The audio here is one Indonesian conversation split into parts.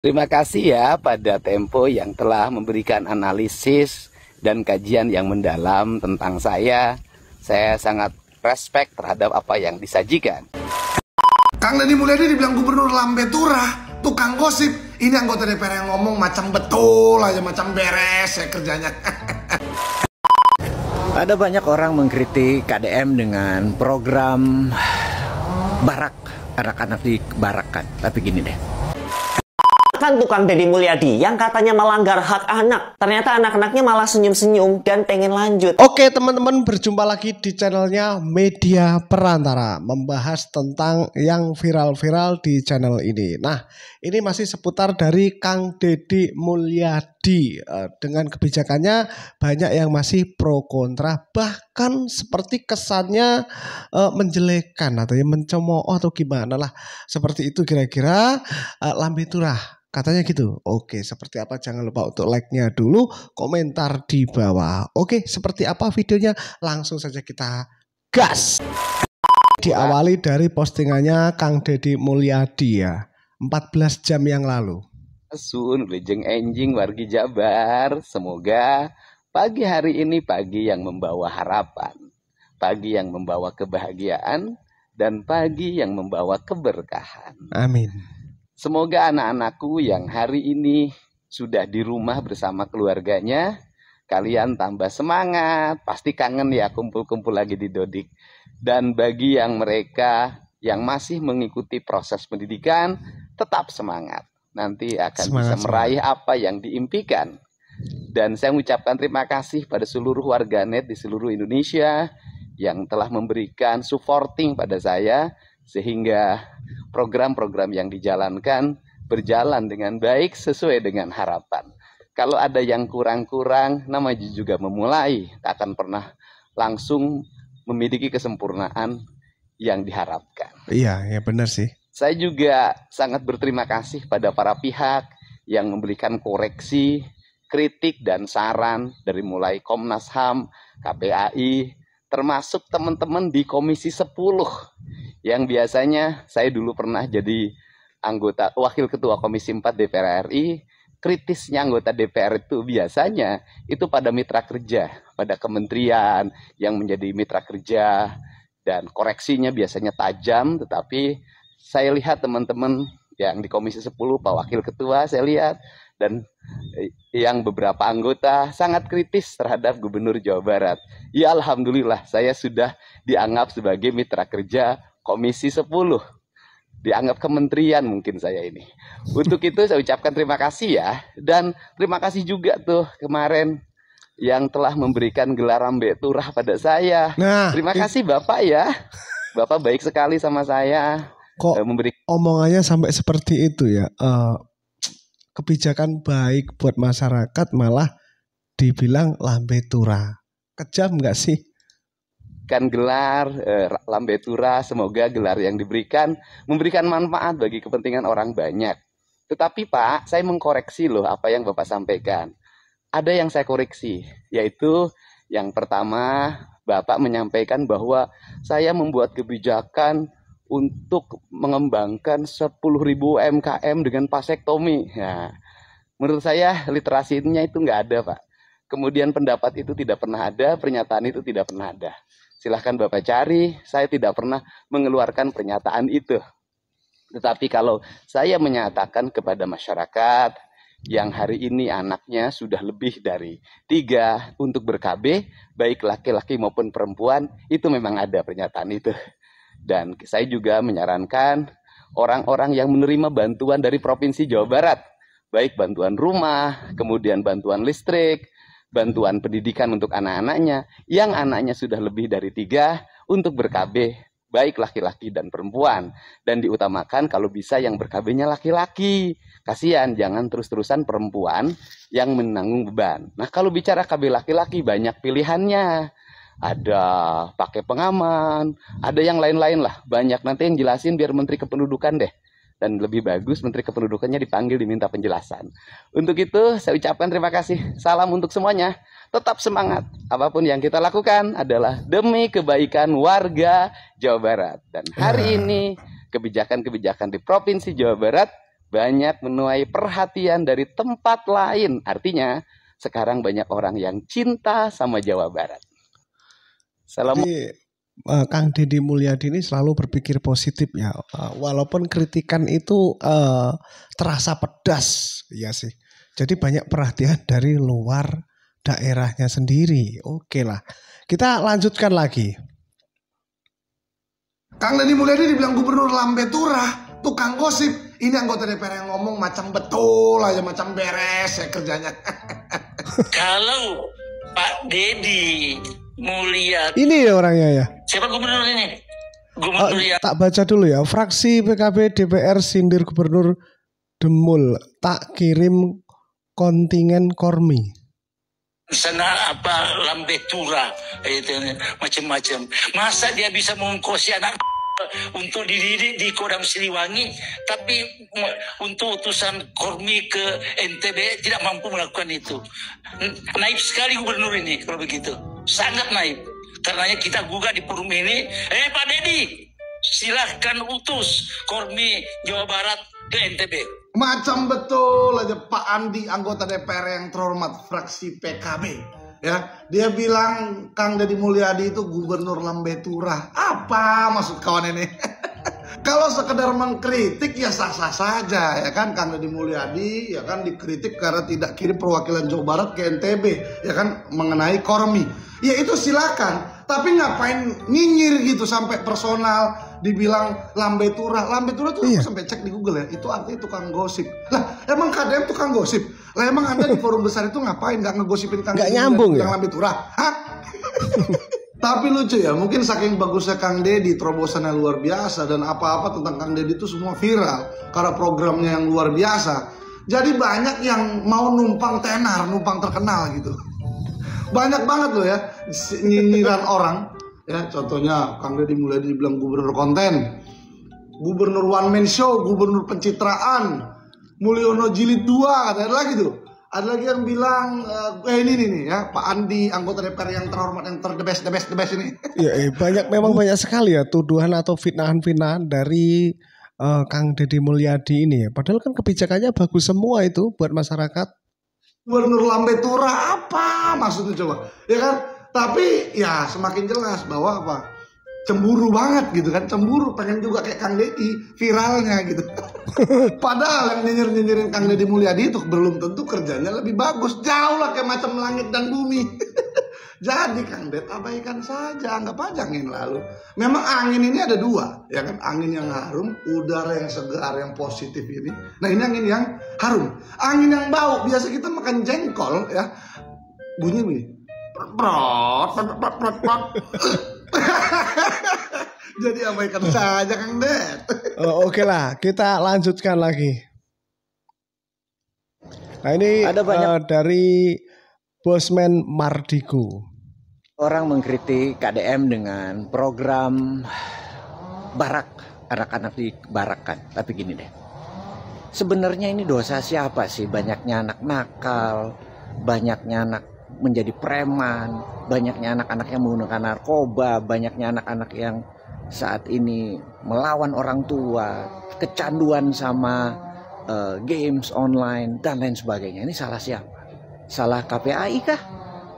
Terima kasih ya pada Tempo yang telah memberikan analisis dan kajian yang mendalam tentang saya. Saya sangat respect terhadap apa yang disajikan. Kang Deddy Mulyadi dibilang gubernur lambe turah, tukang gosip. Ini anggota DPR yang ngomong macam betul aja, macam beres ya kerjanya. Ada banyak orang mengkritik KDM dengan program barak, anak-anak dibarakkan. Tapi gini deh. Kan tukang Deddy Mulyadi yang katanya melanggar hak anak. Ternyata anak-anaknya malah senyum-senyum dan pengen lanjut. Oke teman-teman, berjumpa lagi di channelnya Media Perantara, membahas tentang yang viral-viral di channel ini. Nah, ini masih seputar dari Kang Deddy Mulyadi. Dengan kebijakannya banyak yang masih pro kontra, bahkan seperti kesannya menjelekkan atau mencemooh atau gimana lah. Seperti itu kira-kira lambe turah. Katanya gitu. Oke, seperti apa? Jangan lupa untuk like-nya dulu, komentar di bawah. Oke, seperti apa videonya? Langsung saja kita gas. Diawali dari postingannya Kang Deddy Mulyadi ya, 14 jam yang lalu. Sun, lejeng enjing wargi Jabar. Semoga pagi hari ini pagi yang membawa harapan, pagi yang membawa kebahagiaan, dan pagi yang membawa keberkahan. Amin. Semoga anak-anakku yang hari ini sudah di rumah bersama keluarganya, kalian tambah semangat, pasti kangen ya kumpul-kumpul lagi di Dodik. Dan bagi yang mereka yang masih mengikuti proses pendidikan, tetap semangat. Nanti akan bisa meraih apa yang diimpikan. Dan saya mengucapkan terima kasih pada seluruh warganet di seluruh Indonesia yang telah memberikan supporting pada saya, sehingga program-program yang dijalankan berjalan dengan baik sesuai dengan harapan. Kalau ada yang kurang-kurang, namanya juga memulai, tak akan pernah langsung memiliki kesempurnaan yang diharapkan. Iya, ya benar sih. Saya juga sangat berterima kasih pada para pihak yang memberikan koreksi, kritik, dan saran dari mulai Komnas HAM, KPAI, termasuk teman-teman di Komisi 10 yang biasanya saya dulu pernah jadi anggota wakil ketua Komisi 4 DPR RI. Kritisnya anggota DPR itu biasanya itu pada mitra kerja, pada kementerian yang menjadi mitra kerja, dan koreksinya biasanya tajam. Tetapi saya lihat teman-teman yang di Komisi 10, Pak Wakil Ketua saya lihat, dan yang beberapa anggota sangat kritis terhadap Gubernur Jawa Barat. Ya alhamdulillah saya sudah dianggap sebagai mitra kerja Komisi 10. Dianggap kementerian mungkin saya ini. Untuk itu saya ucapkan terima kasih ya. Dan terima kasih juga tuh kemarin yang telah memberikan gelar lambe turah pada saya. Nah, terima kasih Bapak ya. Bapak baik sekali sama saya. Kok omongannya sampai seperti itu ya? Kebijakan baik buat masyarakat malah dibilang lambe turah. Kejam nggak sih? Kan gelar lambe turah, semoga gelar yang diberikan memberikan manfaat bagi kepentingan orang banyak. Tetapi Pak, saya mengkoreksi loh apa yang Bapak sampaikan. Ada yang saya koreksi, yaitu yang pertama Bapak menyampaikan bahwa saya membuat kebijakan untuk mengembangkan 10.000 UMKM dengan vasektomi. Nah, menurut saya literasinya itu nggak ada Pak. Kemudian pendapat itu tidak pernah ada, pernyataan itu tidak pernah ada. Silahkan Bapak cari, saya tidak pernah mengeluarkan pernyataan itu. Tetapi kalau saya menyatakan kepada masyarakat yang hari ini anaknya sudah lebih dari 3 untuk ber-KB, baik laki-laki maupun perempuan, itu memang ada pernyataan itu. Dan saya juga menyarankan orang-orang yang menerima bantuan dari Provinsi Jawa Barat, baik bantuan rumah, kemudian bantuan listrik, bantuan pendidikan untuk anak-anaknya, yang anaknya sudah lebih dari 3 untuk ber-KB, baik laki-laki dan perempuan. Dan diutamakan kalau bisa yang ber-KB-nya laki-laki. Kasihan, jangan terus-terusan perempuan yang menanggung beban. Nah kalau bicara KB laki-laki banyak pilihannya. Ada pakai pengaman, ada yang lain-lain lah. Banyak, nanti yang jelasin biar Menteri Kependudukan deh. Dan lebih bagus Menteri Kependudukannya dipanggil diminta penjelasan. Untuk itu saya ucapkan terima kasih. Salam untuk semuanya. Tetap semangat. Apapun yang kita lakukan adalah demi kebaikan warga Jawa Barat. Dan hari ini kebijakan-kebijakan di Provinsi Jawa Barat banyak menuai perhatian dari tempat lain. Artinya sekarang banyak orang yang cinta sama Jawa Barat. Salam. Jadi Kang Deddy Mulyadi ini selalu berpikir positif ya, walaupun kritikan itu terasa pedas, ya sih. Jadi banyak perhatian dari luar daerahnya sendiri. Oke lah, kita lanjutkan lagi. Kang Deddy Mulyadi dibilang gubernur lambe turah, tukang gosip. Ini anggota DPR yang ngomong macam betul aja, macam beres ya kerjanya. Kalau Pak Deddy Mulyadi. Ini ya orangnya ya. Siapa gubernur ini? Gubernur yang Tak baca dulu ya. Fraksi PKB DPR sindir Gubernur Demul, tak kirim kontingen Kormi. sana apa lambe tura itu macam-macam. Masa dia bisa mengkosi anak untuk dididik di Kodam Siliwangi, tapi untuk utusan Kormi ke NTB tidak mampu melakukan itu. Naif sekali gubernur ini kalau begitu, sangat naif. Karenanya kita gugat di forum ini, Pak Deddy, silahkan utus Kormi Jawa Barat ke NTB. Macam betul aja Pak Andi, anggota DPR yang terhormat fraksi PKB. Ya, dia bilang Kang Deddy Mulyadi itu gubernur lambe turah. Apa maksud kawan ini? Kalau sekedar mengkritik ya sah-sah saja ya kan, Kang Deddy Mulyadi ya kan dikritik karena tidak kirim perwakilan Jawa Barat ke NTB ya kan mengenai Kormi. Ya itu silakan, tapi ngapain nyinyir gitu sampai personal, dibilang lambe turah. Lambe turah tuh aku sampai cek di Google ya, itu artinya tukang gosip. Lah emang KDM tukang gosip? Lah emang Anda di forum besar itu ngapain nggak ngegosipin Kang Deddy nyambung ya? lambe turah? Hah? Tapi lucu ya, mungkin saking bagusnya Kang Deddy, terobosannya luar biasa, dan apa-apa tentang Kang Deddy itu semua viral karena programnya yang luar biasa. Jadi banyak yang mau numpang tenar, numpang terkenal gitu. Banyak banget loh ya nyinyiran orang ya, contohnya Kang Deddy Mulyadi dibilang gubernur konten, gubernur one man show, gubernur pencitraan, Mulyono jilid 2, ada lagi tuh. Ada lagi yang bilang ini nih ya, Pak Andi, anggota DPR yang terhormat, yang the best ini. Ya, memang banyak sekali ya tuduhan atau fitnahan-fitnahan dari Kang Deddy Mulyadi ini ya. Padahal kan kebijakannya bagus semua itu buat masyarakat. Gubernur lambe turah apa maksudnya coba? Ya kan? Tapi ya semakin jelas bahwa apa? Cemburu banget gitu kan, cemburu pengen juga kayak Kang Deddy viralnya gitu. Padahal yang nyinyirin Kang Deddy Mulyadi itu belum tentu kerjanya lebih bagus, jauh lah kayak macam langit dan bumi. Jadi Kang Deddy abaikan saja, anggap aja angin lalu. Memang angin ini ada dua, ya kan, angin yang harum, udara yang segar, yang positif ini. Nah ini angin yang harum, angin yang bau. Biasa kita makan jengkol ya, bunyi. Jadi abaikan saja Kang Ded. Oke lah, kita lanjutkan lagi. Nah ini Ada banyak dari Bosman Mardigu. orang mengkritik KDM dengan program barak, anak-anak di barakan. Tapi gini deh, sebenarnya ini dosa siapa sih? Banyaknya anak nakal, banyaknya anak menjadi preman, banyaknya anak-anak yang menggunakan narkoba, banyaknya anak-anak yang saat ini melawan orang tua, kecanduan sama games online dan lain sebagainya. Ini salah siapa? Salah KPAI kah?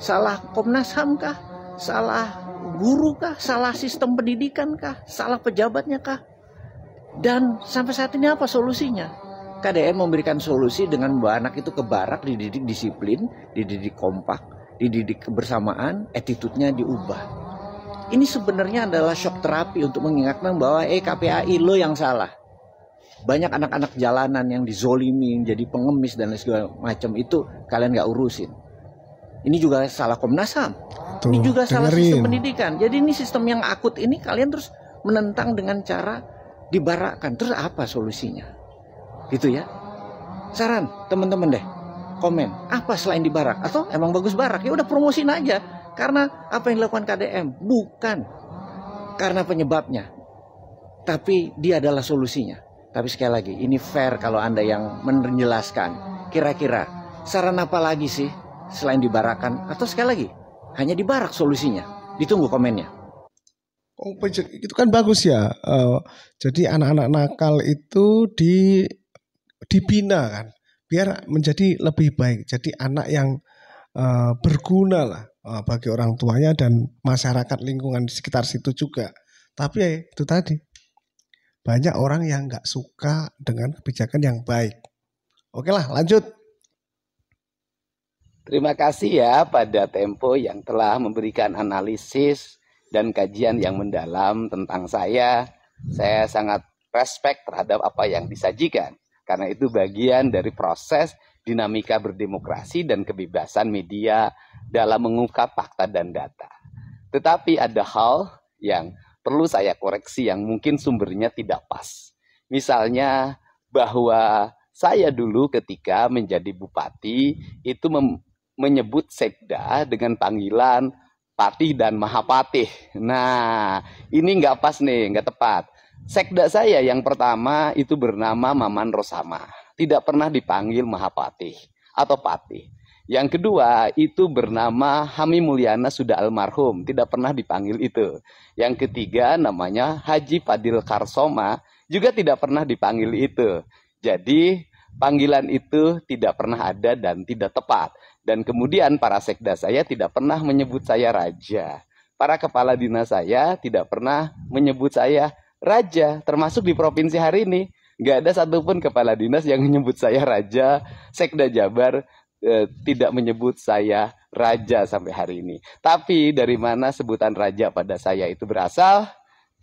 Salah Komnas HAM kah? Salah guru kah? Salah sistem pendidikan kah? Salah pejabatnya kah? Dan sampai saat ini apa solusinya? KDM memberikan solusi dengan membawa anak itu ke barak, dididik disiplin, dididik kompak, dididik kebersamaan, attitude-nya diubah. Ini sebenarnya adalah shock terapi untuk mengingatkan bahwa KPAI lo yang salah. Banyak anak-anak jalanan yang dizolimi, jadi pengemis dan segala macam itu kalian gak urusin. Ini juga salah Komnas HAM. Ini juga salah sistem pendidikan. Jadi ini sistem yang akut ini kalian terus menentang dengan cara dibarakkan. Terus apa solusinya? Gitu ya. Saran teman-teman deh, komen apa selain dibarak, atau emang bagus barak, ya udah promosin aja. Karena apa yang dilakukan KDM bukan karena penyebabnya, tapi dia adalah solusinya. Tapi sekali lagi, ini fair kalau Anda yang menjelaskan. Kira-kira saran apa lagi sih selain dibarakan, atau sekali lagi hanya dibarak solusinya? Ditunggu komennya. Oh, itu kan bagus ya. Jadi anak-anak nakal itu dibina kan, biar menjadi lebih baik, jadi anak yang berguna lah bagi orang tuanya dan masyarakat lingkungan di sekitar situ juga. Tapi ya itu tadi, banyak orang yang nggak suka dengan kebijakan yang baik. Oke lah, lanjut. Terima kasih ya pada Tempo yang telah memberikan analisis dan kajian yang mendalam tentang saya. Saya sangat respect terhadap apa yang disajikan. Karena itu bagian dari proses dinamika berdemokrasi dan kebebasan media dalam mengungkap fakta dan data. Tetapi ada hal yang perlu saya koreksi yang mungkin sumbernya tidak pas. Misalnya bahwa saya dulu ketika menjadi bupati itu menyebut sekda dengan panggilan patih dan mahapatih. Nah, ini nggak pas nih, nggak tepat. Sekda saya yang pertama itu bernama Maman Rosama. Tidak pernah dipanggil mahapatih atau patih. Yang kedua itu bernama Hami Mulyana sudah almarhum. Tidak pernah dipanggil itu. Yang ketiga namanya Haji Fadil Karsoma. Juga tidak pernah dipanggil itu. Jadi panggilan itu tidak pernah ada dan tidak tepat. Dan kemudian para sekda saya tidak pernah menyebut saya raja. Para kepala dinas saya tidak pernah menyebut saya raja. Termasuk di provinsi hari ini. Nggak ada satupun kepala dinas yang menyebut saya raja. Sekda Jabar tidak menyebut saya raja sampai hari ini. Tapi dari mana sebutan raja pada saya itu berasal?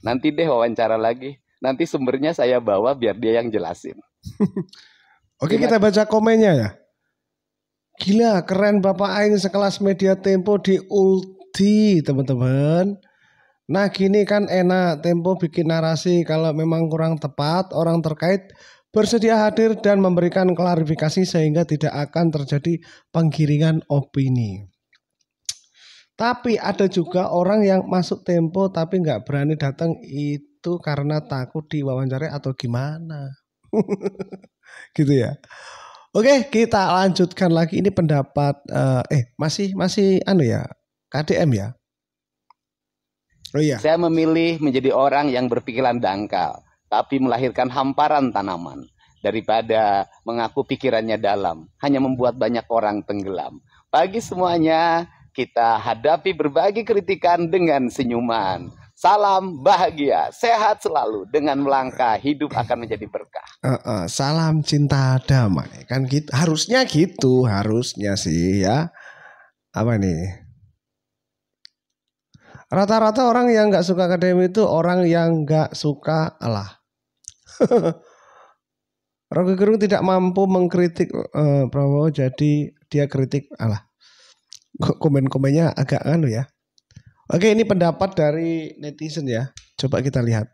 Nanti deh wawancara lagi. Nanti sumbernya saya bawa biar dia yang jelasin. Oke, kita baca komennya ya. Gila, keren Bapak Aing sekelas Media Tempo di ulti, teman-teman. Nah, gini kan enak, Tempo bikin narasi kalau memang kurang tepat, orang terkait bersedia hadir dan memberikan klarifikasi sehingga tidak akan terjadi penggiringan opini. Tapi ada juga orang yang masuk Tempo tapi nggak berani datang, itu karena takut diwawancarai atau gimana. Gitu ya. Oke, kita lanjutkan lagi. Ini pendapat masih anu ya, KDM ya. Oh iya. Saya memilih menjadi orang yang berpikiran dangkal, tapi melahirkan hamparan tanaman daripada mengaku pikirannya dalam, hanya membuat banyak orang tenggelam. Bagi semuanya, kita hadapi berbagai kritikan dengan senyuman. Salam bahagia, sehat selalu, dengan melangkah hidup akan menjadi berkah. Salam cinta damai, kan gitu. Harusnya gitu, harusnya sih ya. Apa nih? Rata-rata orang yang nggak suka KDM itu orang yang nggak suka Allah. Rocky Gerung tidak mampu mengkritik Prabowo, jadi dia kritik Allah. Komen-komennya agak anu ya. Oke, ini pendapat dari netizen ya. Coba kita lihat.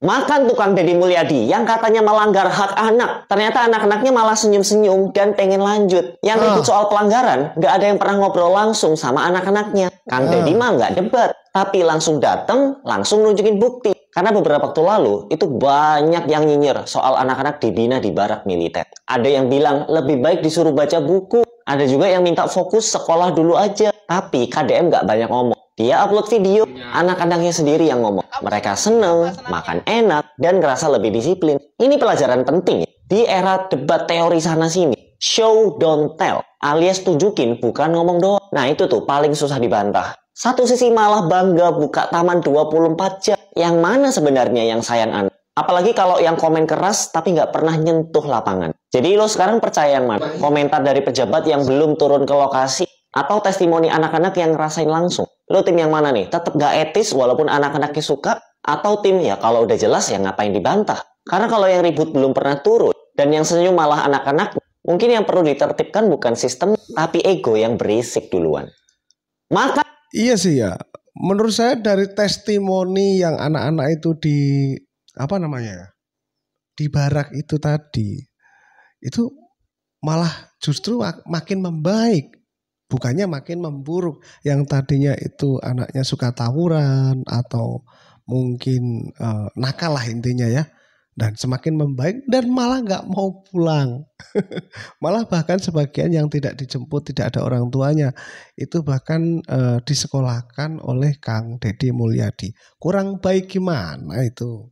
Makan tukang Deddy Mulyadi yang katanya melanggar hak anak. Ternyata anak-anaknya malah senyum-senyum dan pengen lanjut. Yang ribut soal pelanggaran, nggak ada yang pernah ngobrol langsung sama anak-anaknya. Kang Deddy mah nggak debat, tapi langsung datang, langsung nunjukin bukti. Karena beberapa waktu lalu, itu banyak yang nyinyir soal anak-anak dibina di barak militer. Ada yang bilang lebih baik disuruh baca buku. Ada juga yang minta fokus sekolah dulu aja. Tapi KDM nggak banyak ngomong. Dia upload video, anak-anaknya sendiri yang ngomong. Mereka seneng, makan enak, dan ngerasa lebih disiplin. Ini pelajaran penting di era debat teori sana-sini. Show, don't tell. Alias tunjukin, bukan ngomong doang. Nah itu tuh paling susah dibantah. Satu sisi malah bangga buka taman 24 jam. Yang mana sebenarnya yang sayang anak? Apalagi kalau yang komen keras tapi nggak pernah nyentuh lapangan. Jadi lo sekarang percaya yang mana? Komentar dari pejabat yang belum turun ke lokasi atau testimoni anak-anak yang ngerasain langsung? Lo tim yang mana nih? Tetap nggak etis walaupun anak-anaknya suka? Atau tim ya kalau udah jelas ya ngapain dibantah? Karena kalau yang ribut belum pernah turun dan yang senyum malah anak-anak, mungkin yang perlu ditertibkan bukan sistem tapi ego yang berisik duluan. Maka iya sih ya. Menurut saya dari testimoni yang anak-anak itu di di barak itu tadi, itu malah justru makin membaik, bukannya makin memburuk. Yang tadinya itu anaknya suka tawuran atau mungkin nakal lah intinya ya, dan semakin membaik dan malah nggak mau pulang. Malah bahkan sebagian yang tidak dijemput, tidak ada orang tuanya, itu bahkan disekolahkan oleh Kang Deddy Mulyadi. Kurang baik gimana itu?